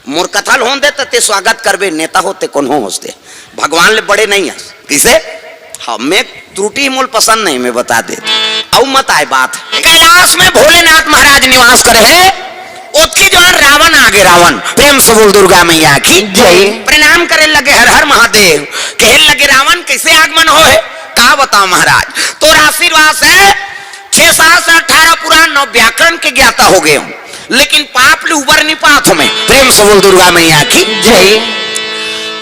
मोर कथल हों दे ते स्वागत करबे, नेता होते कौन होते भगवान ले बड़े नहीं है किसे। हमें त्रुटि मूल पसंद नहीं, मैं बता दे औ मत आए बात। कैलाश में भोलेनाथ महाराज निवास करे है, उसकी जो रावण आगे, रावण प्रेम से बोल दुर्गा मैया की जय। प्रणाम करे लगे हर हर महादेव, कहे लगे रावण कैसे आगमन हो है, कहा बताओ महाराज। तो आशीर्वाद है 6 7 से 18 पुराण 9 व्याकरण के ज्ञाता हो गए हूं, लेकिन पाप ले उबर नहीं पात हमें। प्रेम से बोल दुर्गा मैया की जय।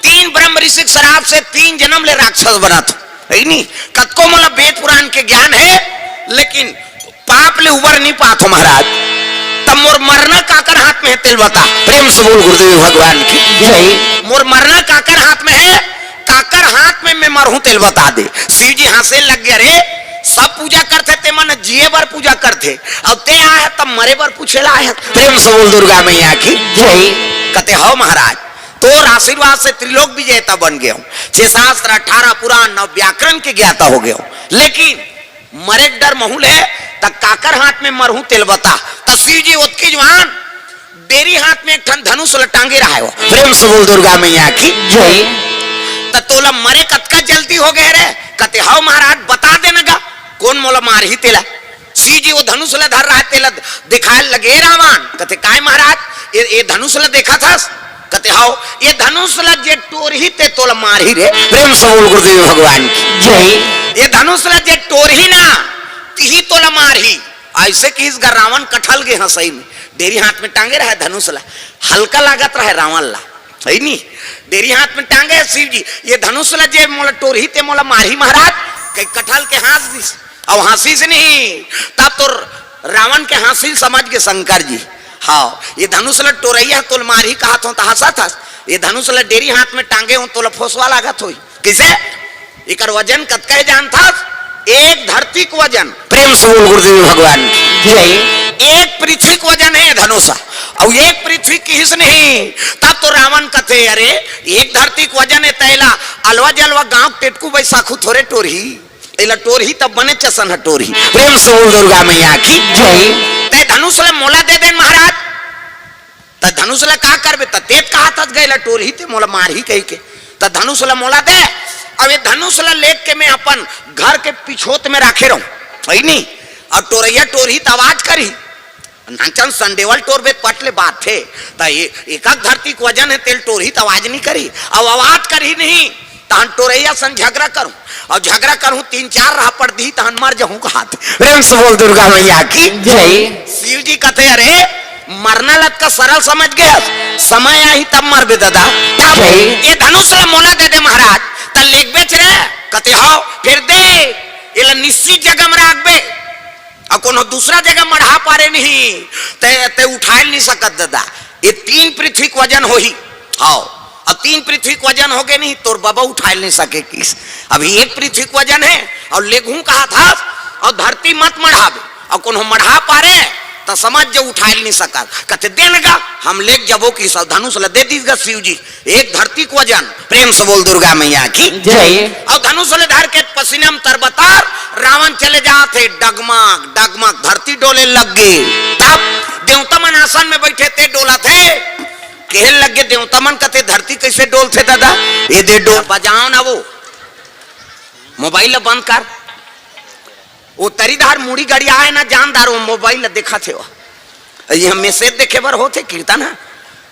3 ब्रह्म ऋषि शराब से 3 जन्म ले राक्षस बना था, है नहीं। कतको मतलब वेद पुराण के ज्ञान है, लेकिन पाप ले उबर नहीं पात हो महाराज। तब मोर मरना काकर हाथ में है, तेल बता। प्रेम से बोल गुरुदेव भगवान की जय। मोर मरना काकर हाथ में है, काकर हाथ में मैं मरहूं, तेल बता दे। शिव जी हंसे लग गया, रे सब पूजा करते ते मन जिए बर पूजा करते, अब ते आया तब मरे बर पूछेला आया। प्रेम से बोल दुर्गा मैया की जय। कहते हो महाराज तो आशीर्वाद से त्रिलोक विजेता बन गया हूं, 6 शास्त्र 18 पुराण 9 व्याकरण के ज्ञाता हो गया हूं, लेकिन मरे डर महूल है तब काकर हाथ में मरहूं, तेल बता। तब शिव जी उसकी जवान डेरी हाथ में एक ठन धनुष लटांगे रहा है। प्रेम से बोल दुर्गा मैया की जय। तब तोला मरे कतका जल्दी हो गए रे, कहते हो महाराज बता देना गा कौन मोला मार ही तेला। शिव जी वो धनुष ला धर रहा है, तेला दिखाए लगे रावण। कहते काय महाराज ये धनुष ला देखा था, कहते हो ये धनुष ला जे टोर ही ते तोला मार ही रे। प्रेम से बोल गुरुदेव भगवान की जय। ये धनुष ला जे टोर ही ना ही तोला मार ही। ऐसे कि इस रावण कठल गए हंसई में, डेरी हाथ में टांगे रहा धनुष ला, हल्का लागत रहा रावण ला, है नी। डेरी हाथ में टांगे शिव जी, ये धनुष ला जे मोला टोर ही ते मोला मार ही महाराज। कई कठल के हंस दिस और हंसी से नहीं, तब तो रावण के हंसी समझ के शंकर जी, हाँ ये धनुष ला टोरैया तोल मार ही कहा तो हंसा था। ये धनुष ला डेरी हाथ में टांगे हूं तोला फोसवा लागत हो किसे। इकर वजन कतका जान था, एक धरती को वजन। प्रेम से बोल गुरुदेव भगवान जय। एक पृथ्वी को वजन है धनुषा, और एक पृथ्वी की हिस्स नहीं। तब तो रावण कथे अरे एक धरती को वजन है, तैला अलवा जलवा गांव टेटकू बैसाखू थोड़े टोरही, एला टोरही तब बने चसन टोरही। प्रेम से बोल दुर्गा मैया की जय। ते धनुष ला मोला दे दे महाराज, त धनुष ला का करबे, त तेज कहा तत गए टोरही ते मोला मार ही कही के, त धनुष ला मोला दे। अब ये धनुष ला लेक के मैं अपन घर के पिछोत में रखे रहूं, है नहीं। और टोरैया टोरही त आवाज करी, नाचन संडेवल टोर बे पटले बात थे, त एक धरती को वजन है तेल टोरही त आवाज नहीं करी। अब आवाज करी नहीं तहन टोरैया सन झगड़ा करूं, और झगड़ा करूं 3-4 राह पड़ दी तहन मर जाऊं हाथ। प्रेम से बोल दुर्गा मैया की जय। शिव जी कहते अरे मरना लत का सरल समझ गया, समय आई तब मर बे दादा। ये धनुष ला मोला दे दे महाराज, त लेक बेच रहे कहते हो फिर दे, ये निश्चित जगह में राख बे, और कोनो दूसरा जगह मढ़ा पारे नहीं, ते उठा नहीं सकत दादा। ये 3 पृथ्वी को वजन हो ही, हाँ अब 3 पृथ्वी को वजन हो गए नहीं तोर बाबा उठा नहीं सके किस। अभी 1 पृथ्वी को वजन है, और लेगू कहा था और धरती मत मढ़ावे, और कोनो मढ़ा पारे तो समझ जो उठा नहीं सका। कहते देनगा हम लेक जबो की सब धनुष ला दे दीजिएगा शिव जी, एक धरती को वजन। प्रेम से बोल दुर्गा मैया की जय। और धनुष ले धर के पसीनम तरबतार रावण चले जाते, डगमग डगमग धरती डोले लग गई। तब देवता मन आसन में बैठे थे डोला थे, कहने लगे देवता मन कहते धरती कैसे डोलते दादा, ये दे डोल बजाओ ना, वो मोबाइल बंद कर, वो तरीदार मुड़ी गड़िया है ना जानदार, वो मोबाइल देखा थे, ये हम मैसेज देखे बर होते कीर्तन है,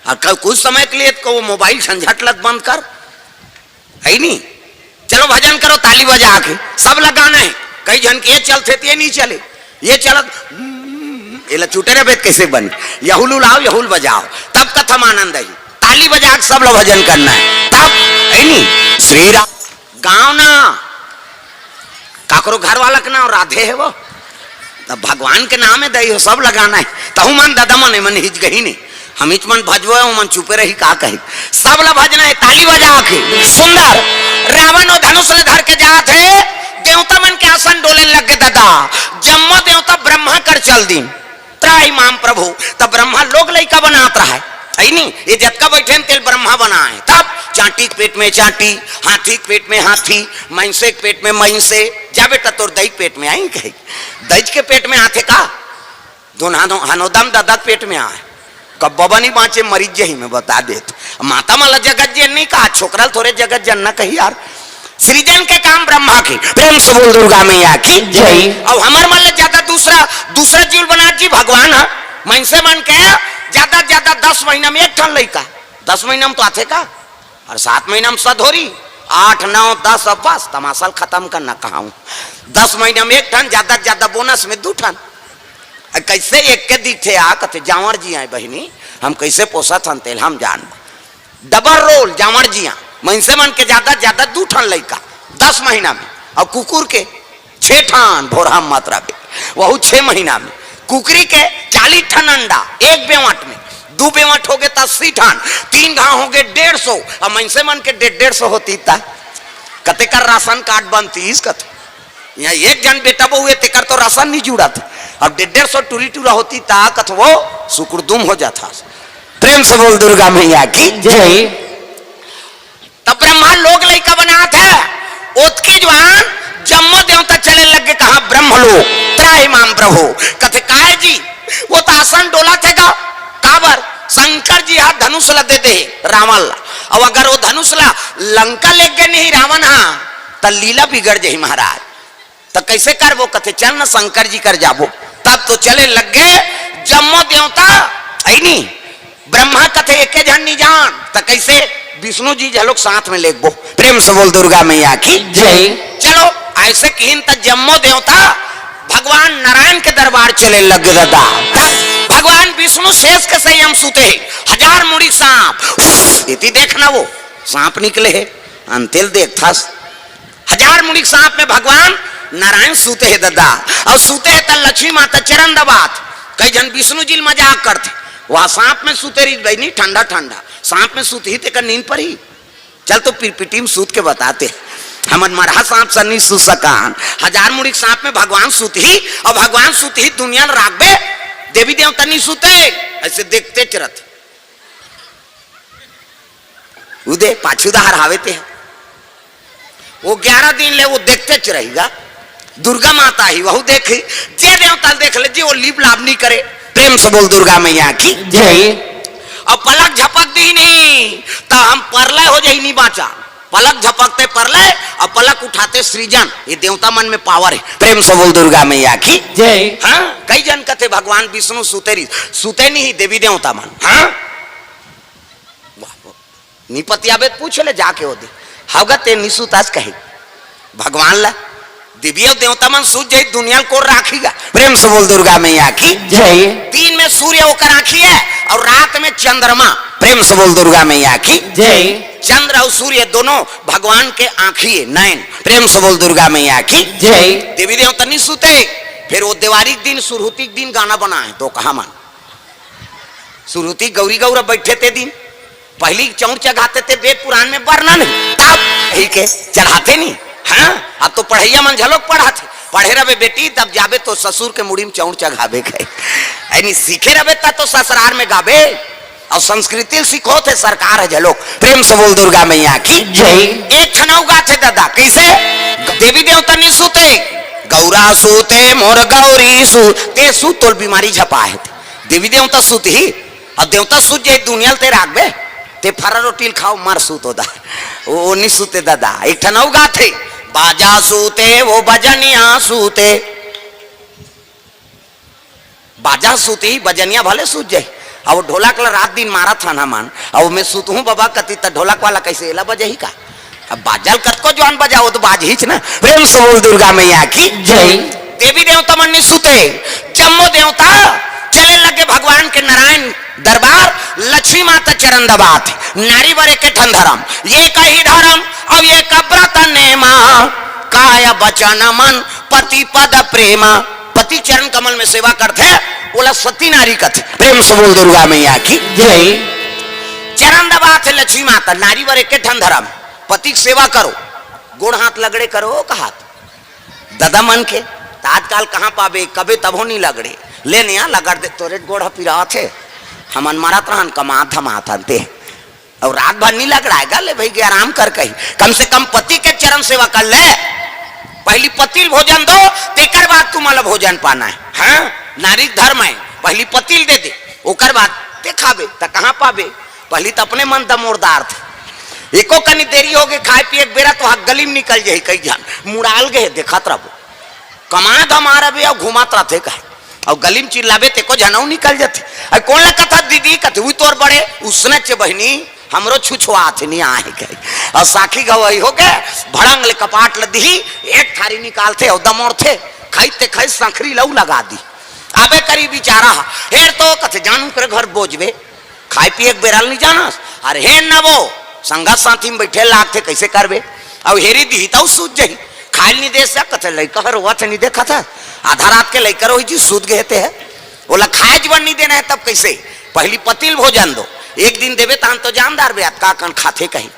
और कुछ समय के लिए वो मोबाइल झंझट लत बंद कर, है नहीं। चलो भजन करो ताली बजा के, सब लगाना है। कई जन के ये चलते थे ये नहीं चले, ये चलत ये चुटेरे बेत कैसे बन, यहुल लाओ यहुल बजाओ, तब कथम आनंद है। ताली बजा के सब लोग भजन करना है, तब है नहीं। श्री राम गाँव ना काकरो घर वाला के नाम राधे है, वो तब भगवान के नाम है दही हो, सब लगाना है। तहु मन दादा मन मन हिच गही नहीं, हम हिच मन भजबो मन चुपे रही का कही, सब ला भजना है ताली बजा के। सुंदर रावण और धनुष ले धर के जात है, देवता मन के आसन डोले लगे दादा। जम्मो देवता ब्रह्मा कर चल दी, त्राही माम प्रभु, तब ब्रह्मा लोग लइका बनात रहा है नहीं। ये जतका बैठे तेल ब्रह्मा बना है। तब चाटी के पेट में चाटी, हाथी के पेट में हाथी, महिषे के पेट में महिषे, जा बेटा तोर दही पेट में आई कही, दही के पेट में आते का दोनों हनोदम दादा पेट में आए, कब बाबा नहीं बाँचे मरीज जही में बता दे तो माता माला जगत जन नहीं कहा छोकरल थोड़े जगत जन न कही यार सृजन के काम ब्रह्मा की प्रेम से बोल दुर्गा मैया की जय। और हमार मान ले ज्यादा दूसरा जीव बना जी भगवान है मन से मन के ज्यादा 10 महीना में एक ठन लड़का 10 महीना में तो आते का और 7 महीना में सधोरी 8 9 10 अब बस तमाशा खत्म करना कहा 10 महीना में एक ठन ज्यादा बोनस में 2 ठन कैसे एक के दिखे आ कथे जावर जी आए बहनी हम कैसे पोसा थन तेल हम जान डबल रोल जावर जिया मन से मन के ज्यादा 2 ठन लड़का 10 महीना में और कुकुर के 6 ठन भोरा मात्रा में वह 6 महीना में कुकरी के 40 ठन अंडा 1 बेवट में 2 बेवट हो गए 80 ठन 3 घाव हो गए 150 और मन से मन के 150 होती था कते कर राशन कार्ड बनती कथे यहाँ एक जन बेटा बहु हुए तेकर तो राशन नहीं जुड़ा था अब 150 टूरी टूरा होती था कथ वो सुकुरदुम हो जाता। प्रेम से बोल दुर्गा मैया की जय। तब ब्रह्मा लोग लड़का बना था ओतकी जवान जम्मो देवता चले लगे कहा ब्रह्मलोक त्राहिमाम प्रभु कथे काय जी वो तो आसन डोला थे का काबर शंकर जी हाथ धनुष ला दे दे रावण और अगर वो धनुष ला लंका ले गए नहीं रावण हाँ तो लीला बिगड़ जाही महाराज तो कैसे कर वो कथे चल न शंकर जी कर जाबो तब तो चले लग गए जम्मो देवता है नहीं ब्रह्मा कथे एक जन नहीं जान तो कैसे विष्णु जी लोग साथ में लेगबो प्रेम से बोल दुर्गा मैया की जय। चलो ऐसे कहीं तक जम्मो देवता भगवान नारायण के दरबार चले लग दादा भगवान विष्णु शेष के संयम सुते 1000 मुड़ी सांप इति देखना वो सांप निकले है अंतिल देख था 1000 मुड़ी सांप में भगवान नारायण सूते है दादा और सूते है तल लक्ष्मी माता चरण दबात कई जन विष्णु जी मजाक करते वहां सांप में सूते रही बहनी ठंडा सांप में सूत ही तेकर नींद पर ही चल तो पिटी में सूत के बताते हमन मरहा सांप सन्नी सू सकान 1000 मुड़ी सांप में भगवान सूत ही और भगवान सूत ही दुनिया राखबे देवी देवता नहीं सूते ऐसे देखते चरत उदे पाछूदार हावे ते वो 11 दिन ले वो देखते च रहेगा दुर्गा माता ही वह देखे जे देवता देख ले जे वो लीप लाभ नहीं करे प्रेम से बोल दुर्गा मैया की जय। और पलक झपक दी नहीं तो हम परलय हो जाए नहीं बाचा पलक झपकते परलय और पलक उठाते सृजन ये देवता मन में पावर है प्रेम से बोल दुर्गा मैया की जय। हाँ कई जन कहते भगवान विष्णु सुते नहीं देवी देवता मन हाँ निपतिया बेद पूछ ले जाके हो दे हवगत निसुतास कहे भगवान ला दिव्य देवता मन सूझ जाए दुनिया को राखीगा प्रेम से बोल दुर्गा मैया की जय। दिन में सूर्य होकर आखी है और रात में चंद्रमा प्रेम से बोल दुर्गा मैया की जय। चंद्र और सूर्य दोनों भगवान के आँखी है नयन प्रेम से बोल दुर्गा मैया की जय। देवी देवता नहीं सूते फिर वो दिवाली दिन सुरहुती दिन गाना बना है तो कहा मान सुरहुती गौरी गौरा बैठे थे दिन पहली चौड़ चढ़ाते थे वेद पुराण में वर्णन तब ही के चढ़ाते नहीं हाँ अब तो पढ़ैया मन झलोक पढ़ाते पढ़े रहे बेटी तब जाबे तो ससुर के मुड़ी में चौड़ चढ़ावे गए सीखे रहे तब तो ससुराल में गावे और संस्कृति सीखो थे सरकार है झलोक प्रेम से बोल दुर्गा मैया की जय। एक छनाऊ गाते दादा कैसे देवी देवता नहीं सूते गौरा सूते मोर गौरी सूते सूतोल बीमारी झपा है देवी देवता सूत ही और देवता सूत जाए दुनिया ते राखबे ते फरा रोटी खाओ मर सूतो दा वो नहीं सूते दादा एक ठनाऊ गाते बाजा सूते वो बजनिया सूते बाजा सूती बजनिया भले सूत जाए और ढोलक ला रात दिन मारा था ना मान और मैं सूत हूँ बाबा कती त ढोलक वाला कैसे एला बजे ही का अब बाजल कत को जवान बजाओ तो बाज ही ना प्रेम से बोल दुर्गा मैया की जय। देवी देवता मन नहीं सूते जम्मो देवता चले लगे भगवान के नारायण दरबार लक्ष्मी माता चरण दबात नारी बरे के ठन धर्म ये कही धर्म अब ये कब्रत नेमा काय बचन मन पति पद प्रेमा पति चरण कमल में सेवा करते बोला सती नारी कथ प्रेम से बोल दुर्गा मैया की जय। चरण दबात लक्ष्मी माता नारी बरे के ठन धर्म पति सेवा करो गुण हाथ लगड़े करो का हाथ दादा मन के आजकल कहाँ पावे कबे तबो नहीं लगड़े ले नहीं लगड़ दे तोरे गोड़ा पिरा थे हमन मारत रहन कमात हम आते और रात भर नहीं लगड़ाएगा ले भाई आराम कर कही कम से कम पति के चरण सेवा कर ले पहली पति भोजन दो तेकर बाद तुम्हारा भोजन पाना है हाँ नारी धर्म है पहली पति दे दे ओकर बाद ते खाबे त कहाँ पाबे। पहली तो अपने मन दमोरदार थे, एको कनी देरी हो गई खाए पिए बेरा तो गली में निकल जाये कई जान मुड़ाल गए देखत रहो कमा धमारा भी और घुमात रहते कहे और गली में चिल्लाबे ते को जनऊ निकल जाते। अरे कौन ला कथा दीदी कथे हुई तोर बड़े उसने चे बहनी हमरो छुछुआत नहीं आए गए और साखी गवई हो गए भड़ंग ले कपाट लदी एक थारी निकालते और दमोर थे खाईते खाई संखरी लऊ लगा दी आबे करी बेचारा हेर तो कथे जानू करे घर बोझबे खाए पिए बेराल नहीं जाना अरे हे न वो संगत साथी में बैठे लागते कैसे करबे और हेरी दी तो सूझ जाई खाई नहीं दे सकते लड़का हुआ थे नहीं देखा था आधा रात के लड़का रोही जी सूद गए थे बोला खाए जीवन नहीं देना है तब कैसे पहली पतिल भोजन दो एक दिन देवे तान तो जानदार बे का कन खाते कहीं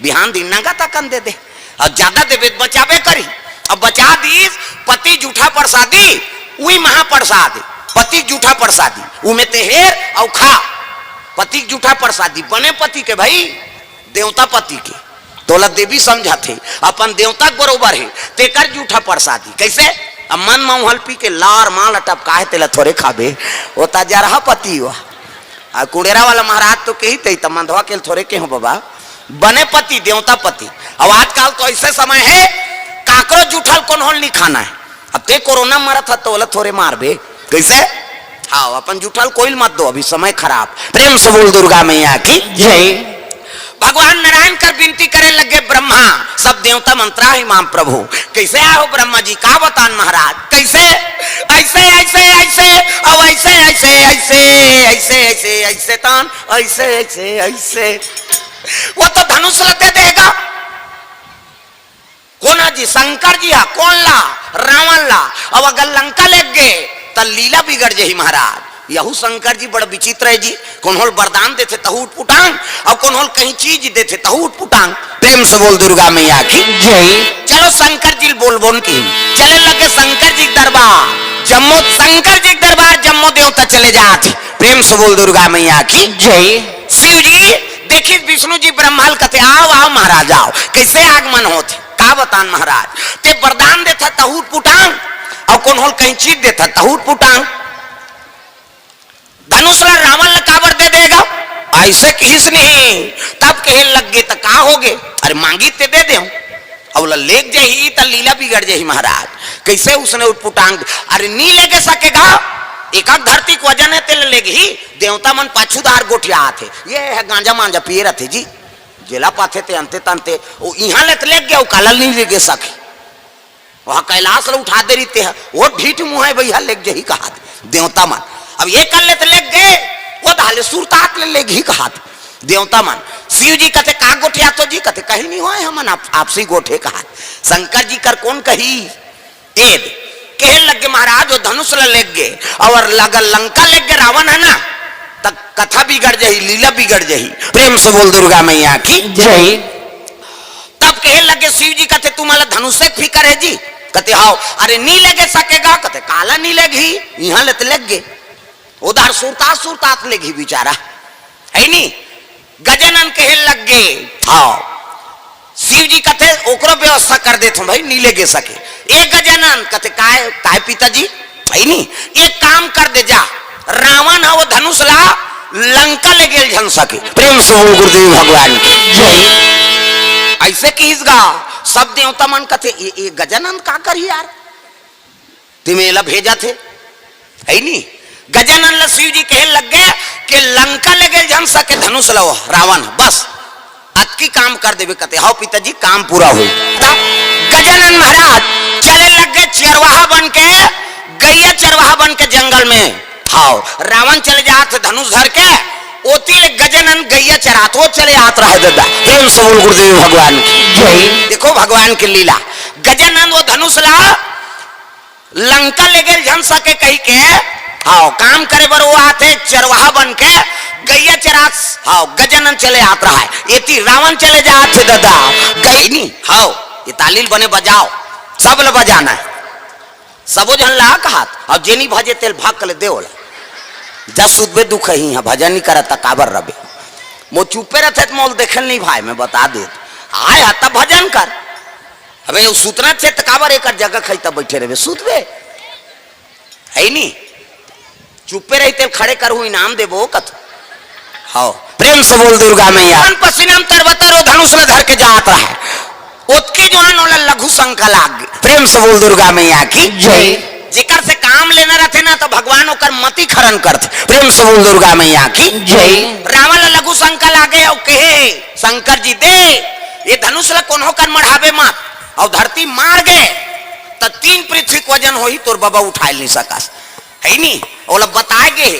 बिहान दिन नागा तकन दे दे और ज्यादा देवे बचावे करी अब बचा दी पति जूठा प्रसादी वही महाप्रसाद पति जूठा प्रसादी उमे ते हेर और खा पति जूठा प्रसादी बने पति के भाई देवता पति के तोला देवी समझा थे अपन देवता बरोबर है तेकर जूठा प्रसादी कैसे अब मन महल पी के लार माल टपका है तेला थोड़े खाबे होता जा रहा पति हुआ आ कुड़ेरा वाला महाराज तो कही थे मंधवा के थोड़े के हो बाबा बने पति देवता पति। अब आजकल तो ऐसे समय है काकरो जूठल कौन होल नहीं खाना है अब ते कोरोना मरा था तो बोला थोड़े मारबे कैसे हाँ अपन जूठल कोई मत दो अभी समय खराब। प्रेम से बोल दुर्गा मैया की जय। भगवान नारायण कर विनती करे लगे ब्रह्मा सब देवता मंत्रा ही मां प्रभु कैसे आओ ब्रह्मा जी का बतान महाराज कैसे ऐसे ऐसे ऐसे अब ऐसे ऐसे ऐसे ऐसे ऐसे ऐसे तान ऐसे ऐसे ऐसे वो तो धनुष दे देगा कोना जी शंकर जी हा कौन ला रावण ला अब अगर लंका लग गए तो लीला बिगड़ जाही महाराज। यहू शंकर जी बड़ा विचित्र है जी कौन होल वरदान देते तहु उठ पुटांग और कौन होल कहीं चीज देते तहु उठ पुटांग। प्रेम से बोल दुर्गा मैया की जय। चलो शंकर जी बोल बोल की चले लगे शंकर जी दरबार जम्मू शंकर जी दरबार जम्मू देवता चले जाते। प्रेम से बोल दुर्गा मैया की जय। शिव जी देखिए विष्णु जी ब्रह्माल कहते आओ आओ महाराज आओ कैसे आगमन होते का बतान महाराज ते वरदान देता तहु उठ पुटांग और कौन होल कहीं चीज देता तहु उठ पुटांग धनुष ला रावण ला काबर दे देगा ऐसे किस नहीं तब कहे लग गए तो का हो गए अरे मांगी ते दे दे अब लेग जाही तो लीला बिगड़ जाही महाराज कैसे उसने उठपुटांग अरे नी लेके सकेगा एक धरती को वजन है तेल लेगी देवता मन पाछूदार गोठिया थे ये है गांजा मांजा पिए रहते जी जेला पाथे ते अंते तंते वो यहाँ लेते लेग गया वो कालल नहीं लेगे सके वहां कैलाश ला उठा दे रही वो ढीठ मुँह है भैया लेग जाही कहा देवता मन अब ये कर लेते लेग गए वो धाले सुरतात ले लेगी कहा देवता मन। शिव जी कहते का गोठिया तो जी कहते कहीं नहीं हुआ हमन आपसी गोठे कहा शंकर जी कर कौन कही एद कहे लगे महाराज वो धनुष ला लेग गए और लगल लंका लेग गए रावण है ना तब कथा बिगड़ जाही लीला बिगड़ जाही। प्रेम से बोल दुर्गा मैया की जय। तब कहे लगे शिव जी कहते तुम्हारा धनुष से फिकर है जी कहते हाओ अरे नी लेगे सकेगा कहते काला नी लेगी यहाँ लेते लग गए उधर सुरतात सुरतात लेगी बेचारा है नी गजानन कहे लग गए हाँ शिव जी कहते ओकरो व्यवस्था कर देते भाई नी लेगे सके एक गजानन कहते काय पिताजी है नी एक काम कर दे जा रावण है वो धनुष ला लंका ले गेल झन सके। प्रेम से बोल गुरुदेव भगवान की जय। ऐसे किस गा सब देवता मन कहते ये गजानन का करी यार तिमेला भेजा थे है नी गजानन ला शिव जी कहे लग गए कि लंका ले गेल झन सके धनुष लो रावण बस अतकी काम कर देवे कहते हाँ पिताजी काम पूरा हुई। गजानन महाराज चले लग गए चरवाहा बन के गैया चरवाहा बन के जंगल में हाँ रावण चले जाते धनुष धर के ओती ले गजानन गैया चरात वो चले आत रहे दादा। प्रेम से बोल गुरुदेव भगवान की जय। देखो भगवान की लीला गजानन वो धनुष ला लंका ले गेल झन सके कही के हाँ काम करे बर वो आते चरवाहा बन के गैया चरात हाँ गजानन चले आत रहा है ये रावण चले जाते दादा गई नहीं हाँ ये तालील बने बजाओ सब ल बजाना है सबो जन ला कहा अब जेनी भजे तेल भाग कर दे जब सुधबे दुख ही है भजन नहीं करता काबर रबे मो चुपे रहते तो मोल देखल नहीं भाई मैं बता दे आए तब भजन कर अबे सुतना थे तो काबर एक जगह खाई तब बैठे रहे सुतबे है नहीं चुपे रहते खड़े कर इनाम देबो कत हाँ प्रेम से बोल दुर्गा मैया। पसीना में तरबतर धनुष ले धर के जात रहा है, उसकी जो है लघु शंका लाग गई। प्रेम से बोल दुर्गा मैया की जय। जिकर से काम लेना रहते ना तो भगवान ओकर मति खरण करते। प्रेम से बोल दुर्गा मैया की जय। रावण लघु शंका लागे और कहे शंकर जी दे ये धनुष ला कोनो कर मढ़ावे मत, और धरती मार गए तो 3 पृथ्वी को वजन हो ही तोर बाबा उठा नहीं सकस है नहीं। ओला बताए गे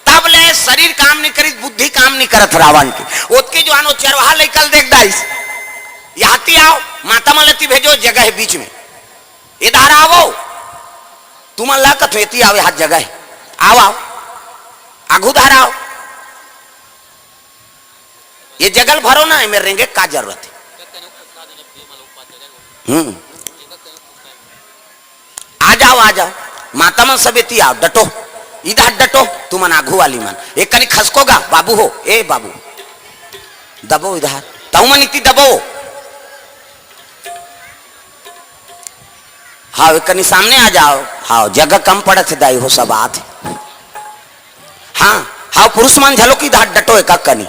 तब ले शरीर काम नहीं करी, बुद्धि काम नहीं करत रावण की। उसके जो आनो चरवाहा लेकर देख दाइस याती आओ माता मलती भेजो जगह है बीच में, इधर आओ तुम अल्लाह का थेती आवे हाथ जगह है, आओ आओ आगू धार आओ, ये जगल भरो ना है मेरे रेंगे का जरूरत है। आ जाओ आ जाओ माता मन सबेती आओ, डटो इधर डटो, तुम मन आघू वाली मन एक कनी खसकोगा बाबू हो, ए बाबू दबो इधर तू मन इतनी दबो। हाँ एक कनी सामने आ जाओ, हाँ जगह कम पड़त है दाई हो सब बात है। हाँ हाँ पुरुष मन झलो की धार डटो एक कनी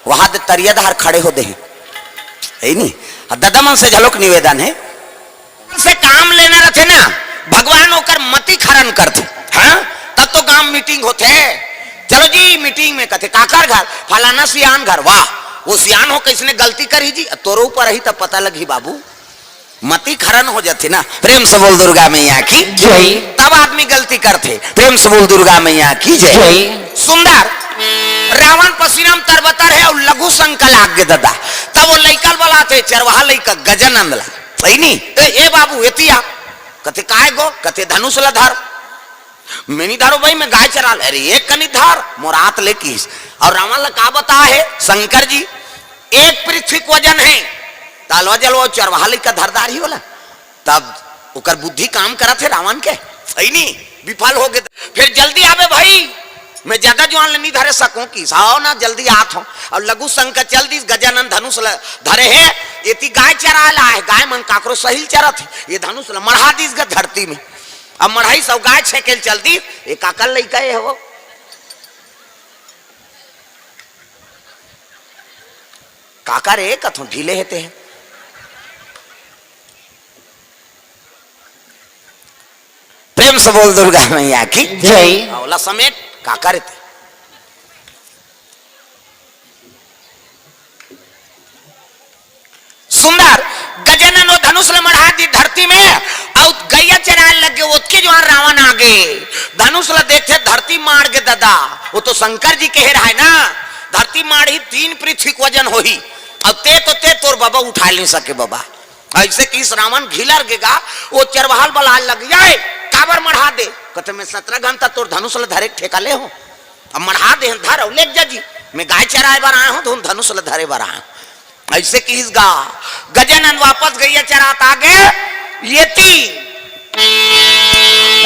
वहां तरिया धार खड़े हो दे है नहीं। दादा मन से झलोक निवेदन है से काम लेना रहते ना भगवान होकर मति खरण करते। हाँ तब तो गांव मीटिंग होते चलो जी मीटिंग में कहते काकर घर फलाना सियान घर, वाह वो सियान हो किसने गलती करी जी तोरो ऊपर रही तब पता लगी बाबू मति खरण हो जाती ना। प्रेम से बोल दुर्गा मैया की जय। तब आदमी गलती करते। प्रेम से बोल दुर्गा मैया की जय। सुंदर रावण पसीना में तरबतर है और लघु शंका लाग गए दादा। तब वो लइकल वाला थे चरवाहा लइका गजानंद ला सही नहीं ए बाबू एतिया कथे काय गो कथे धनुष ला धर मैनी धारो भाई मैं गाय चरा अरे एक कनी धार मोरात लेकिस। और रावण ला का बता है शंकर जी 1 पृथ्वी को वजन है तालवा जलवा चरवाहा लइका धरदार ही होला। तब उकर बुद्धि काम करा थे रावण के सही नहीं विफल हो गए। फिर जल्दी आवे भाई मैं ज्यादा जुआन नहीं धरे सकूं कि साओ ना जल्दी आत हो। और लघु शंकर चल दी गजानन धनुष धरे है ये गाय चरा ला है, गाय मन काकरो सही चरा थे ये धनुष मढ़ा दी धरती में। अब मढ़ाई सब गाय छेकेल चल दी ये काकल लइका है वो काका रे कथों ढीले हेते हैं। प्रेम से बोल दुर्गा मैया की जय। औला समेत काका रे सुंदर गजानन धनुष ले मढ़ा दी धरती में और गैया चराने लगे उसके जो रावण आ गए धनुष ला देखे धरती मार के दादा वो तो शंकर जी कह रहा है ना धरती मारी 3 पृथ्वी को वजन हो ही अब ते तोर बाबा उठा नहीं सके बाबा। ऐसे कि रावण घिलर गेगा वो चरवाहल बला लग जाए काबर मढ़ा दे कहते मैं 17 घंटा तोर धनुष ला धरे ठेका ले हो अब मढ़ा दे धर ले जा जी मैं गाय चराए बार आया हूं तो धनुष ला धरे बार आया। ऐसे कि इस गा गजानन वापस गैया चरात आ गए येती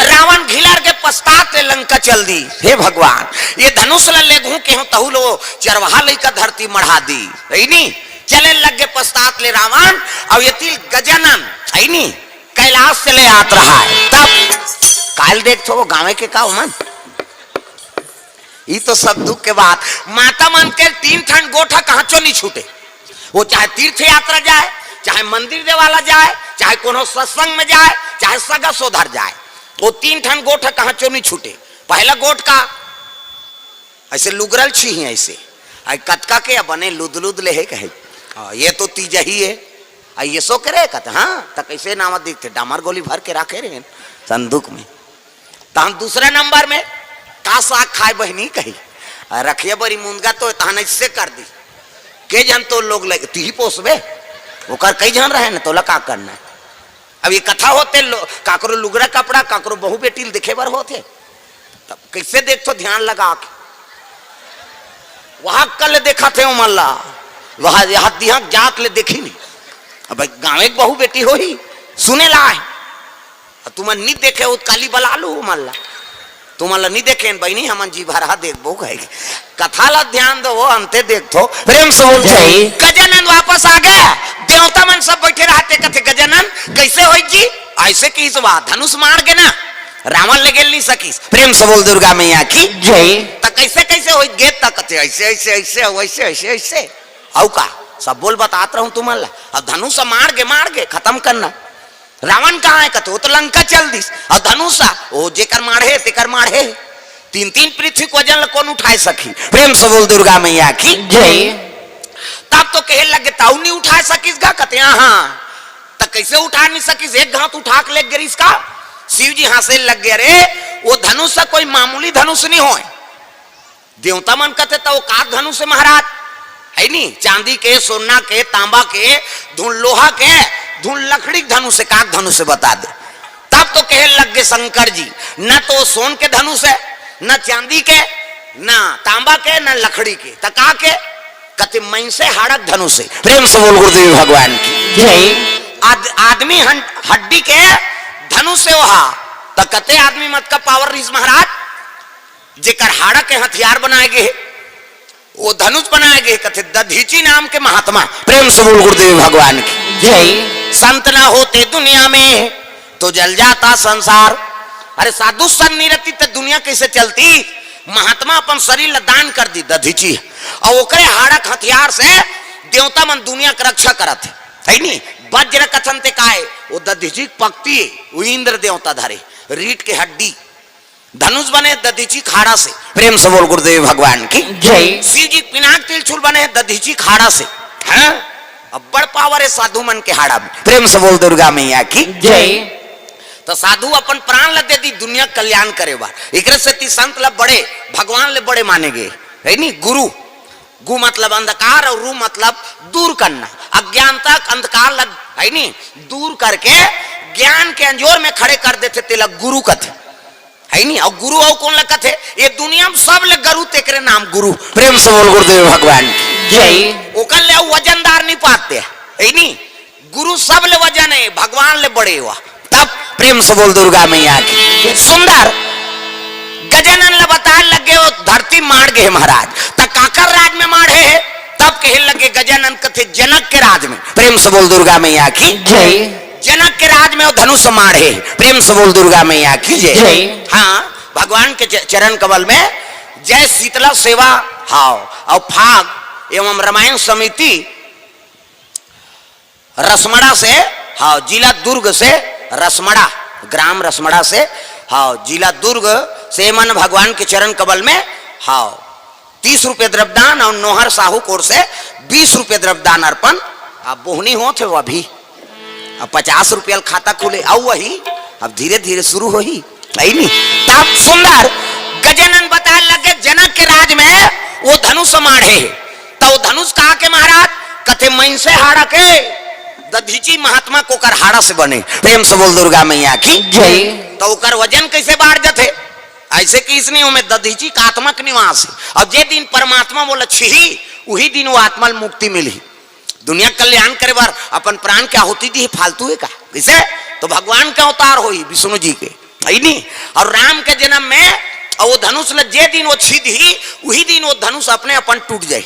रावण घिलर के पश्चात लंका चल दी। हे भगवान ये धनुष ले घू के हो तहु लो चरवाहा लेकर धरती मढ़ा दी है नहीं चले लग गए पश्चात ले रावण और ये गजानन है नहीं कैलाश से ले आत रहा है। तब काल देख तो वो गाँव के का मन ये तो सब दुख के बाद माता मन के 3 ठंड गोठा कहाँ चो नहीं छूटे वो चाहे तीर्थ यात्रा जाए चाहे मंदिर देवाला जाए चाहे कोनो सत्संग में जाए चाहे सगा सोधर जाए वो 3 ठन गोठ कहाँ चो नहीं छूटे। पहला गोठ का ऐसे लुगरल छी ही ऐसे आई कतका के बने लुद ले है कहे ये तो तीजा ही है आई ये सो करे कहते हाँ तक कैसे नाम दिखते डामर गोली भर के रखे रहे संदूक में। तो हम दूसरे नंबर में का साग खाए बहनी कही रखिए बड़ी मुंदगा तो तहन इससे कर दी के जन तो लोग लगे तू ही पोसबे वो कर कई जन रहे ना तो का करना है। अब ये कथा होते काकरो लुगरा कपड़ा काकरो बहु बेटी दिखे बर होते तब कैसे देख तो ध्यान लगा के वहां कल देखा थे मल्ला वहां यहाँ जात ले देखी नहीं। अब गाँव एक बहु बेटी हो ही सुने ला है तुम नहीं देखे वो काली बला लू मल्ला तुम नहीं देखे बहनी हमन जी भरा देखबो कहेगी कथा ला ध्यान दो वो अंते देखो। प्रेम से बोल जाई गजानन वापस आ गया देवता मन सब बैठे रहते कहते गजानन कैसे हो जी ऐसे की इस बात धनुष मार गए ना रावण ले गेल नहीं सकीस। प्रेम से बोल दुर्गा मैया की जय। त कैसे कैसे हो गे तक ऐसे ऐसे ऐसे वैसे ऐसे ऐसे औ का सब बोल बतात रहूं तुम्हारा। अब धनुष मार के खत्म करना। रावण कहाँ है कते वो तो लंका चल दिस। और धनुषा ओ जेकर माढ़े तेकर माढ़े। तीन तीन पृथ्वी को वजन कौन उठाए सकी। प्रेम से बोल दुर्गा मैया की जय। तब तो कहे लगे ताऊ नहीं उठा सकीस गा कते हाँ तो कैसे उठा नहीं सकीस। एक घात उठा के ले गिरीस का शिव जी हंसे लग गए। अरे वो धनुष कोई मामूली धनुष नहीं हो। देवता मन कहते तो वो काक धनुष से महाराज है नहीं। चांदी के सोना के तांबा के धुन लोहा के धुन लकड़ी धनुष से काक धनुष से बता दे। तब तो कहे लग गए शंकर जी न तो सोन के धनुष है न चांदी के न तांबा के न लकड़ी के तका के कति मई से हाड़क धनुष से। प्रेम से बोल गुरुदेव भगवान की जय। आदमी हड्डी के धनुष से वहा तो कते आदमी मत का पावर रिस महाराज जेकर हाड़ा के हथियार बनाए गए वो धनुष बनाए गए कथे दधीची नाम के महात्मा। प्रेम से बोल गुरुदेव भगवान की जय। संत ना होते दुनिया में तो जल जाता संसार। अरे साधु संत नहीं रहती तो दुनिया कैसे चलती। महात्मा अपन शरीर दान कर दी दधीची और ओकरे हाड़क हथियार से देवता मन दुनिया की रक्षा करत है नहीं। वज्र कथन ते काए वो दधीची पकती वो इंद्र देवता धरे रीट के हड्डी धनुष बने दधीची खाड़ा से। प्रेम से बोल गुरुदेव भगवान की जय। शिव जी पिनाक तिलछुल बने दधीची खाड़ा से। हैं अब बड़ पावर है साधु मन के हाड़ा में। प्रेम से बोल दुर्गा मैया की जय। तो साधु अपन प्राण ल दे दी दुनिया कल्याण करे बार। एक से ती संत लब बड़े भगवान ले बड़े माने गए है नहीं। गुरु गु मतलब अंधकार और रू मतलब दूर करना। अज्ञानता अंधकार लग है नहीं दूर करके ज्ञान के अंजोर में खड़े कर देते तिलक गुरु कथे है नहीं। और गुरु और कौन लगत है ये दुनिया में सब ले गुरु तेकरे नाम गुरु। प्रेम से बोल गुरुदेव भगवान जय। ओकर ले वजनदार नहीं पाते है नहीं। गुरु सब ले वजन है भगवान ले बड़े हुआ तब। प्रेम से बोल दुर्गा मैया की सुंदर गजानन ले बता लगे वो धरती मार गए महाराज तब काकर राज में मारे है। तब कहे लगे गजानन कथे जनक के राज में। प्रेम से बोल दुर्गा मैया की जय। जनक के राज में वो धनुष मारे। प्रेम से बोल दुर्गा मैया की जय। हाँ भगवान के चरण कमल में जय शीतला सेवा हाव और फाग एवं रामायण समिति रसमड़ा से हाँ जिला दुर्ग से रसमड़ा ग्राम रसमड़ा से हाँ जिला दुर्ग से मन भगवान के चरण कमल में हाँ 30 रुपये द्रव्यदान और नोहर साहू कोर से 20 रुपये द्रव्यदान अर्पण। अब बोहनी हो थे वो अभी अब 50 रुपया खाता खुले आओ वही अब धीरे धीरे शुरू हो ही नहीं। तब सुंदर गजानन बता लगे जनक के राज में वो धनुष मारे तो धनुष कहा के महाराज कथे मई से हाड़ा के दधीची महात्मा को कर हाड़ा से बने। प्रेम से बोल दुर्गा मैया की जय। तो कर वजन कैसे बाढ़ जाते ऐसे कि इसने में दधीची का आत्मक निवास है। अब जे दिन परमात्मा बोला छिही वही दिन वो आत्मा मुक्ति मिली। दुनिया कल्याण करे बार अपन प्राण क्या होती थी फालतू है का कैसे तो भगवान का अवतार हो विष्णु जी के है नहीं। और राम के जन्म में और वो धनुष ल जे दिन वो छिद ही वही दिन वो धनुष अपने अपन टूट जाये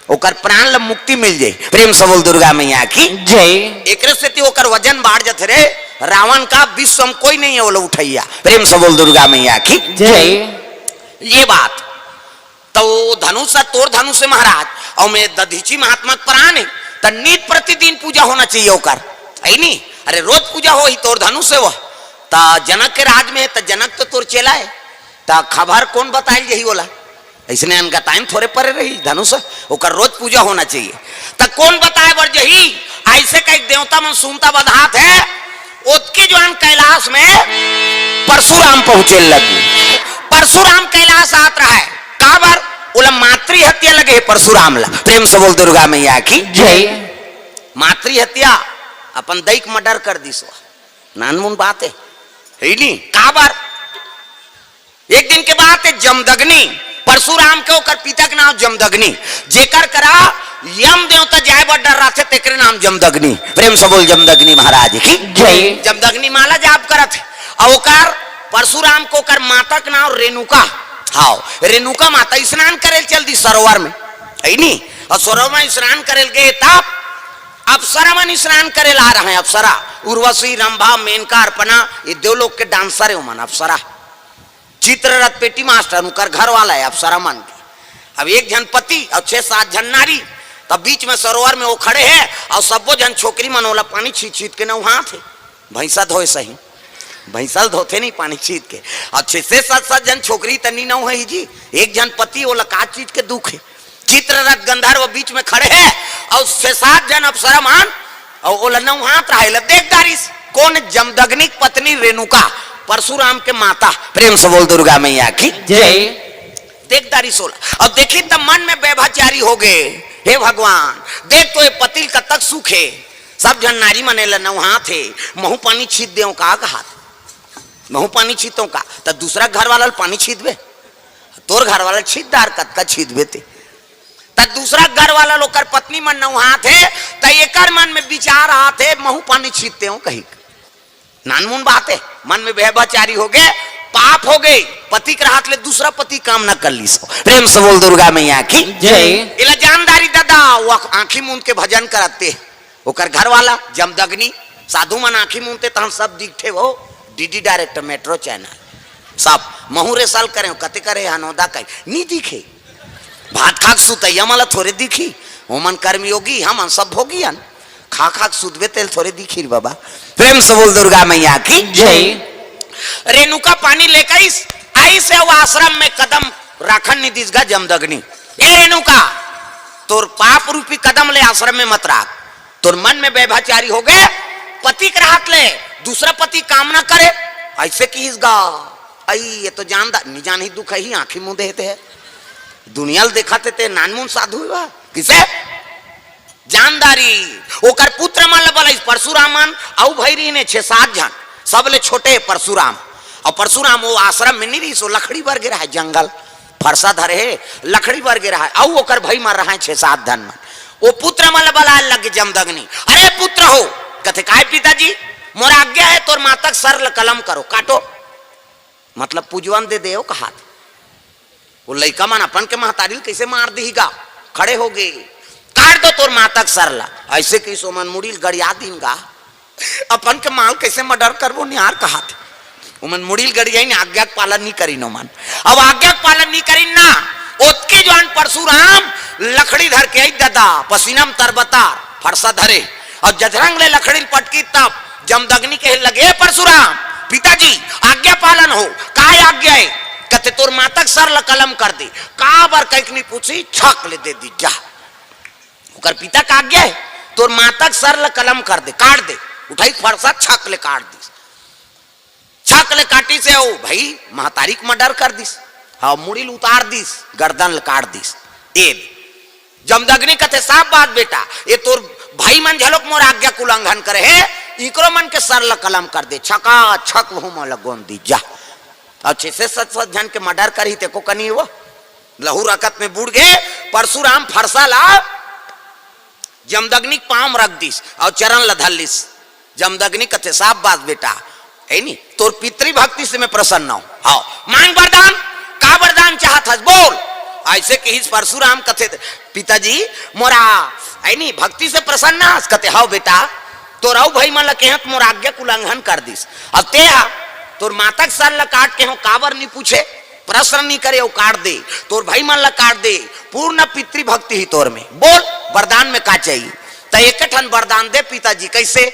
ओकर प्राण ल मुक्ति मिल जाये। प्रेम से बोल दुर्गा मैया की जय। एक से ओकर वजन बाढ़ जाते रे रावण का विश्व में कोई नहीं है वो उठैया। प्रेम से बोल दुर्गा मैया की जय। ये बात तो धनुष तोर धनुष से महाराज और मैं दधीची महात्मा प्राण है तो नित प्रतिदिन पूजा होना चाहिए ओकर है नहीं। अरे रोज पूजा हो ही तोर धनुष से वो तो जनक के राज में है तो जनक तो तोर चेला है तो खबर कौन बताए यही बोला इसने इनका टाइम थोड़े पर रही धनुष ओकर रोज पूजा होना चाहिए तो कौन बताए बर यही ऐसे का एक देवता मन सुनता बधात है उसके जो कैलाश में परशुराम पहुंचे लगे। परशुराम कैलाश आत रहा है काबर बोला मातृ हत्या लगे परशुराम ला। प्रेम से बोल दुर्गा मैया की जय। मातृ हत्या अपन दैक मर्डर कर दी सो नानमुन बात है नहीं काबर। एक दिन के बाद है जमदग्नि परशुराम के ओकर पिता के नाम जमदग्नि जेकर करा यम देवता जाए बड़ डर रहा थे तेकरे नाम जमदग्नि। प्रेम से बोल जमदग्नि महाराज की जय। जमदग्नि माला जाप करत और ओकर परशुराम को ओकर माता के नाम रेणुका हाँ रेणुका माता स्नान करे चल दी सरोवर में है नहीं। और सरोवर में स्नान करे गए तब अप्सरा मन स्नान करे ला रहे हैं। अप्सरा उर्वशी, रंभा, मेनका, अर्पणा, ये देवलोक के डांसर है मन। अप्सरा चित्ररथ पेटी मास्टर उनकर घर वाला है अप्सरा मन के। अब एक जन पति और 6-7 जन नारी, तब बीच में सरोवर में वो खड़े हैं और सबो जन छोकरी मन वाला पानी छीट छीट के नहा थे। भैंसा धोए सही, भैंसा धोते नहीं पानी छीट के। और 6-7 जन छोकरी तनी न है जी। एक जन पति वो लका चीज के दुख है। चित्ररथ गंधर्व बीच में खड़े हैं और 6-7 जन अप्सरा मान और वो नहात रहे। देखदारी कौन? जमदग्नि पत्नी रेणुका, परशुराम के माता। प्रेम से बोल दुर्गा मैया की जय। देखदारी 16। अब देखी तब मन में व्यभिचारी हो गए। हे भगवान देख तो ये पति का तक सुख है। सब जन नारी मने नहा थे। महू पानी छीट दे का कहा, महू पानी छीतों का तो दूसरा घर वाला पानी छीट बे, तोर घर वाला छीटदार कत का छीट बे थे। तब दूसरा घर वाला लोग कर पत्नी मन नहा थे तो एक मन में विचार आते महू पानी छीटते हो कहीं। नानमुन बात है, मन में व्यभिचारी हो गए, पाप हो गई। पति के हाथ ले दूसरा पति काम ना कर ली सो। प्रेम से बोल दुर्गा मैया की जय। इला जानदारी दादा वो आंखी मूंद के भजन करते। ओकर घर वाला जमदग्नि साधु मन आंखी मूंदते तो हम सब दिखते वो डीडी डायरेक्टर मेट्रो चैनल सब महूरे साल करे कते करे हनोदा कहीं नहीं दिखे। भात खाक सुतैया मला थोड़े दिखी। ओमन कर्मयोगी हम सब भोगी हन। खा खा सुतबे तेल थोड़े दिखी बाबा। प्रेम से बोल दुर्गा मैया की जय। रेणुका पानी लेकर आई से वो आश्रम में कदम राखन निदिस गा जमदग्नि। ए रेणुका तोर पाप रूपी कदम ले आश्रम में मत राख। तोर मन में व्यभिचारी हो गए, पति के हाथ ले दूसरा पति काम ना करे ऐसे की गा। आई ये तो जानदा नहीं जान ही दुख ही आंखी मुंह देते है। दुनिया दिखाते थे नानमुन साधु किसे जानदारी। ओकर पुत्र मन बोला परशुरामन औ भैरी ने 6-7 जन सबले छोटे परशुराम। और परशुराम वो आश्रम में नहीं रही सो लकड़ी बर गिरा है, जंगल फरसा धरे है लकड़ी बर गिरा है। औ ओकर भाई मर रहा है 7-8 धन मन। वो पुत्र मन बोला लग जमदग्नि, अरे पुत्र हो कथे काय पिताजी मोर आज्ञा है तोर मातक सर कलम करो काटो, मतलब पूजवन दे दे कहा। वो लड़का मन अपन के महतारी कैसे मार दीगा, खड़े हो गए काट दो तोर मातक सरला। ऐसे कि सोमन मुड़ी गड़िया दिन गा अपन के माल कैसे मर्डर करबो निहार कहा थे। उमन मुड़ी गड़िया ने आज्ञा पालन नहीं करी नो मन। अब आज्ञा पालन नहीं करी ना ओतके जवान परशुराम लकड़ी धर के आई दादा पसीनम तरबतार फरसा धरे और जजरंग ले लकड़ी पटकी तब जमदग्नि के लगे परशुराम पिताजी आज्ञा पालन हो। काय आज्ञा है? कहते तोर मातक सर कलम कर दे। का बार कहीं नहीं पूछी छक ले दे दी जा। ओकर पिता का आज्ञा है तोर मातक सर कलम कर दे काट दे। उठाई फरसा छक ले काट दी। छक ले काटी से ओ भाई महतारी को मर्डर कर दिस। हाँ मुड़ील उतार दिस गर्दन काट दिस। जमदग्नि कहते साफ बात बेटा ये तोर भाई मन झलोक मोर आज्ञा को उल्लंघन करे है इकरो मन के सर कलम कर दे छका छक वो लगोन दी जा। और 6-7 जन के मर्डर करी ते को कनी वो लहू रकत में बुड़ गए। परशुराम फरसा ला जमदग्नि पाम रख दिस और चरण लधलिस। जमदग्नि कथे साफ बात बेटा है नी तोर पितृ भक्ति से मैं प्रसन्न हूं। हाँ मांग वरदान का वरदान चाहत हस बोल। ऐसे कि परशुराम कथे पिताजी मोरा है नी भक्ति से प्रसन्न हस। कथे हाँ बेटा तोर भाई मन लगे मोर आज्ञा को उल्लंघन कर दिस। अब ते तोर मातक सर ला काट के हो काबर नहीं पूछे प्रश्न नहीं करे वो काट दे। तोर भाई मन ला काट दे पूर्ण पितृ भक्ति ही तोर में। बोल वरदान में का चाहिए? तो एक ठन वरदान दे पिताजी। कैसे?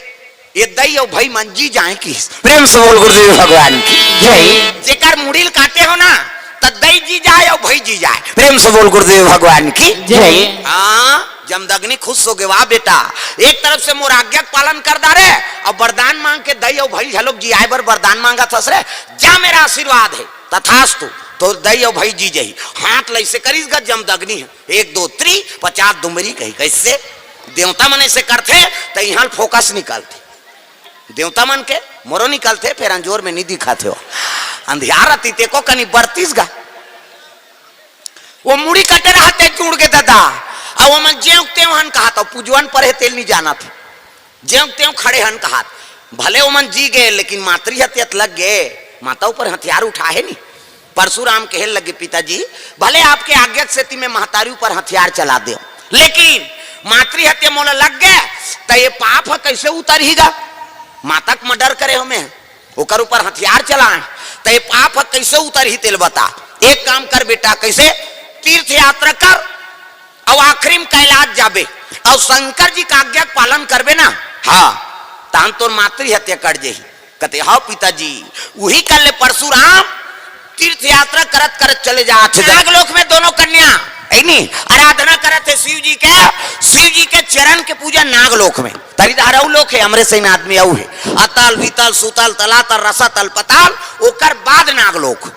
ये दई और भाई मन जी जाए की। प्रेम से बोल गुरुदेव भगवान की जय। जेकर मुड़ील काटे हो ना तो दई जी जाए और भाई जी जाए। प्रेम से बोल गुरुदेव भगवान की जय। हाँ जमदग्नि खुश हो गए वाह बेटा एक तरफ से मोर आज्ञा पालन कर दा रे और वरदान मांग के दई और भाई झलोक जी आए बर वरदान मांगा थस रे जा मेरा आशीर्वाद है तथास्तु। तो दई और भाई जी जही हाथ लैसे करीस गा जमदग्नि 1 2 3 50 दुमरी कही। कैसे देवता मन ऐसे करते तो यहाँ फोकस निकालते देवता मन के मोरो निकालते फिर अंजोर में नहीं दिखाते हो अंधियार आती ते को कनी बरतीस गा वो मुड़ी कटे रहते चूड़ के दादा और वो मन जेव तेव हन कहा तो पूजवन पर है तेल नहीं जाना था जेव तेव खड़े हन कहा भले वो मन जी गए लेकिन मातृ हत्यात लग गए माता ऊपर हथियार उठा है नहीं। परशुराम कहे लगे पिताजी भले आपके आज्ञा से मैं महतारी ऊपर हथियार चला दे लेकिन मातृ हत्या मोला लग गए तो ये पाप है कैसे उतरहीगा? माता का मर्डर करे हमें, ओकर ऊपर हथियार चलाए, तो ये पाप है कैसे उतरही? तेल बता। एक काम कर बेटा, कैसे? तीर्थ यात्रा कर और आखिरी में कैलाश जाबे और शंकर जी का आज्ञा पालन करबे ना, हाँ तान तो मातृ हत्या कर जे। कहते हाँ पिताजी, वही कर ले। परशुराम तीर्थ यात्रा करत करत चले जाते नागलोक में, दोनों कन्या नहीं आराधना करते शिव जी के चरण के पूजा नागलोक में। तरीधार लोक है, हमरे से आदमी आऊ है, अतल वितल सुतल तलातल रसतल पताल, ओकर बाद नागलोक।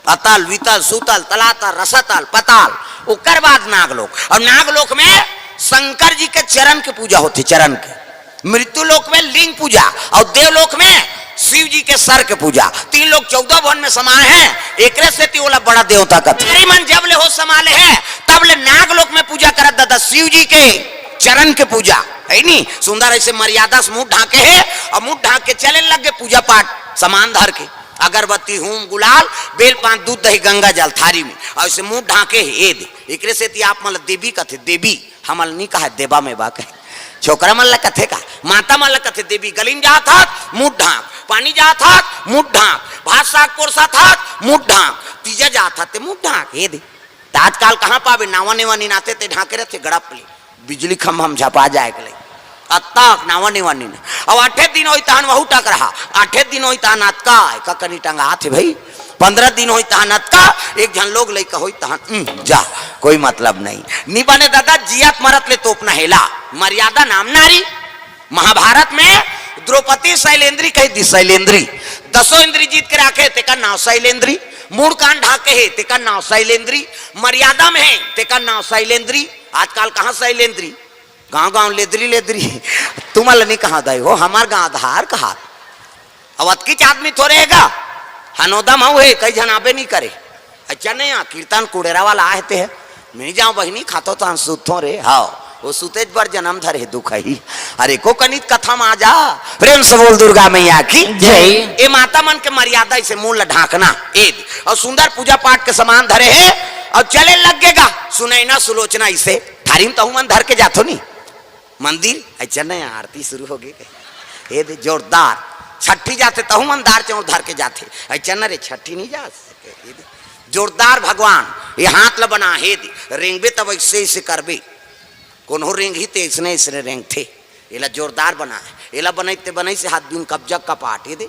अतल वितल सुतल तलातल रसतल पताल, ओकर बाद नागलोक। और नागलोक में शंकर जी के चरण के पूजा होती, चरण के। मृत्यु लोक में लिंग पूजा और देवलोक में शिव जी के सर के पूजा। 3 लोग 14 भवन में समाये हैं, एक से वाला बड़ा देवता का मन जब ले हो समाले है तब ले नागलोक में पूजा करत दादा शिव जी के चरण के पूजा है नी। सुंदर ऐसे मर्यादा से मुंह ढाके है और मुंह ढाक के चले लगे पूजा पाठ, सामान धर के अगरबत्ती होम गुलाल बेल पान दूध दही गंगा जल थारी में, और ऐसे मुंह ढाके है दे। एक से आप मतलब देवी कथे, देवी हमल नहीं कहा देवा में बा कहे, छोकरा मन कथे का माता मन कथे देवी। गलीम जात हाथ मुंह ढाक, पानी जात हाथ मुंह ढाक, भात साग पोरसात हाथ मुंह ढाक, तीजा जात हाथ मुंह ढाक हे दे। आजकल कहाँ पावे नावा नेवा निनाते ते ढाके रहते गड़प ले, बिजली खम्भा हम झपा जाए के लिए अत्ता नावा नेवा निना। अब 8 दिन होई तहन वहु टक रहा, 8 दिन होई तहन अतका का कनी टंगा हाथ भाई, 15 दिन होई तहन अतका, एक जन लोग लइका होई तहन जा, कोई मतलब नहीं। नी बने दादा जियात मरत ले तोप ना हेला, मर्यादा नाम नारी। महाभारत में द्रौपदी शैलेंद्री कही दी, शैलेंद्री 10 इंद्री जीत के रखे ते का नाव शैलेंद्री, मूड कान ढाके है ते का नाव शैलेंद्री, मर्यादा में है ते का नाव शैलेंद्री। आजकल कहाँ शैलेंद्री, गांव गांव लेदरी लेदरी, तुम नहीं कहा दाई हो, हमार गांव आधार कहा। अवत की आदमी थोड़े हैगा, हनोदा माऊ है, कई जन आबे नहीं करे। अच्छा नहीं कीर्तन कुड़ेरा वाला आते है, मैं जाऊं बहिनी खातो तो सुतो रे, हाँ वो सुतेज बर जन्म धरे दुख ही। अरे को कनित कथा में आ जा, प्रेम से बोल दुर्गा मैया की जय। ये माता मन के मर्यादा इसे मूल ढाकना एद, और सुंदर पूजा पाठ के सामान धरे है और चले लगेगा सुनैना सुलोचना इसे थारी में तो मन धर के जातो नहीं मंदिर। अच्छा नहीं आरती शुरू हो गई ये दे जोरदार, छठी जाते तहु मन दार चौर धर के जाते। अच्छा न रे छठी नहीं जा जोरदार भगवान ये हाथ ल बना हे दे रेंगबे तब ऐसे ऐसे करबे, कोनो रेंग ही ते इसने इसने रेंग थे, एला जोरदार बना है। एला बनैते बनई से हाथ बिन कब्जा कपाट हे दे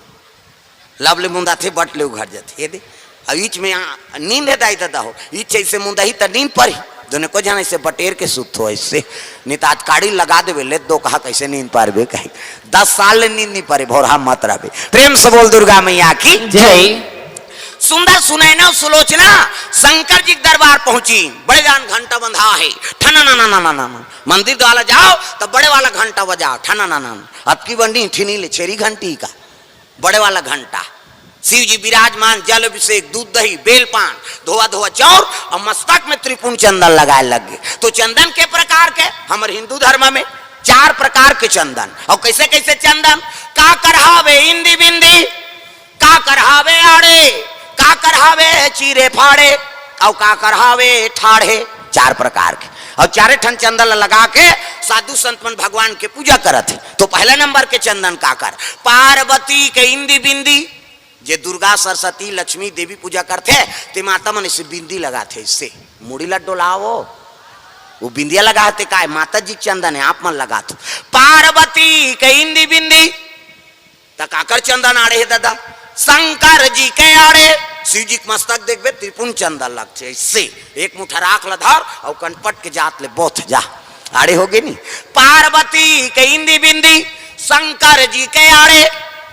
लवले मुंदा थे बट ले घर जाते हे दे। अब ईच में नींद है दाई दादा हो, ईच ऐसे मुंदा ही तो नींद पर ही दोनों को जाना ऐसे बटेर के सुत हो ऐसे नहीं तो आज काड़ी लगा दे ले दो कहा कैसे नींद पार बे कहीं 10 साल ले नींद नहीं पारे भोरा मत रहे। प्रेम से बोल दुर्गा मैया की जय। सुंदर सुनैना सुलोचना शंकर जी के दरबार पहुंची, बड़े जान घंटा बंधा है, ठना ना ना ना ना ना मंदिर वाला जाओ तो बड़े वाला घंटा बजाओ, ठना ना ना अब की बंडी ठिनी ले छेरी घंटी का बड़े वाला घंटा। शिव जी विराजमान, जल अभिषेक दूध दही बेल पान धोआ धोआ चौर और मस्तक में त्रिपुण चंदन लगाए लग गए। तो चंदन के प्रकार के हमारे हिंदू धर्म में 4 प्रकार के चंदन, और कैसे कैसे चंदन का करहावे इंदी बिंदी, का करहावे आड़े, का करहावे चीरे फाड़े और का करहावे ठाड़े, 4 प्रकार के। और 4 ठन चंदन लगा के साधु संत मन भगवान के पूजा करते। तो पहले नंबर के चंदन का कर पार्वती के इंदी बिंदी, जे दुर्गा सरस्वती लक्ष्मी देवी पूजा करते ते माता मन इसे बिंदी लगाते, इससे मुड़ी लड्डो लाओ वो बिंदिया लगाते का माता जी चंदन है आप मन लगाते। पार्वती के इंदी बिंदी तकाकर चंदन आड़े है दादा, शंकर जी के आड़े शिव जी के मस्तक देखबे त्रिपुण चंदन लगते, इससे एक मुठा राख लधार और कनपट के जात ले बोथ जा आड़े हो गए नी। पार्वती के इंदी बिंदी शंकर जी के आड़े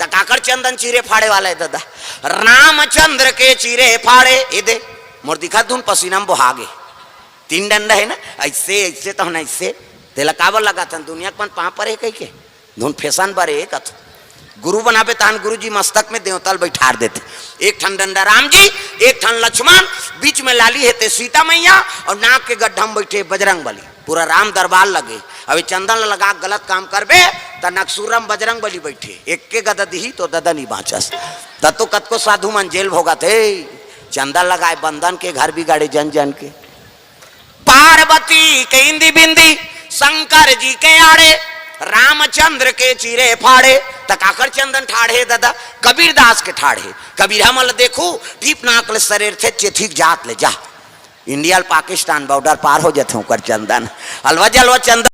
तकाकर चंदन चीरे फाड़े वाला है दादा, रामचंद्र के चीरे फाड़े ये दे मोर दिखा धुन पसीना बोहागे 3 डंडा है ना ऐसे ऐसे तो ना ऐसे तेला काबर लगा था दुनिया के पा पर है कहीं के धुन फैशन पर है कथ गुरु बनाबे तहन गुरु जी मस्तक में देवतल बैठार देते, एक ठन डंडा राम जी, एक ठन लक्ष्मण, बीच में लाली है ते सीता मैया और नाक के गड्ढा में बैठे बजरंग बली, पूरा राम दरबार लगे। अभी चंदन लगा गलत काम करबे तो नक्सूरम बजरंग बली बैठे, एक के गदा दी तो ददा नहीं बाँचस। तत्व कत को साधु मन जेल भोगत है, चंदन लगाए बंधन के घर बिगाड़े जन जन के। पार्वती के इंदी बिंदी शंकर जी के आड़े रामचंद्र के चीरे फाड़े तकाकर चंदन ठाढ़े दादा कबीरदास के ठाढ़े कबीरा मल देखो टीप नाकल शरीर थे चेथिक जात ले जा इंडिया पाकिस्तान बॉर्डर पार हो जाते कर चंदन अलवा जलवा चंदन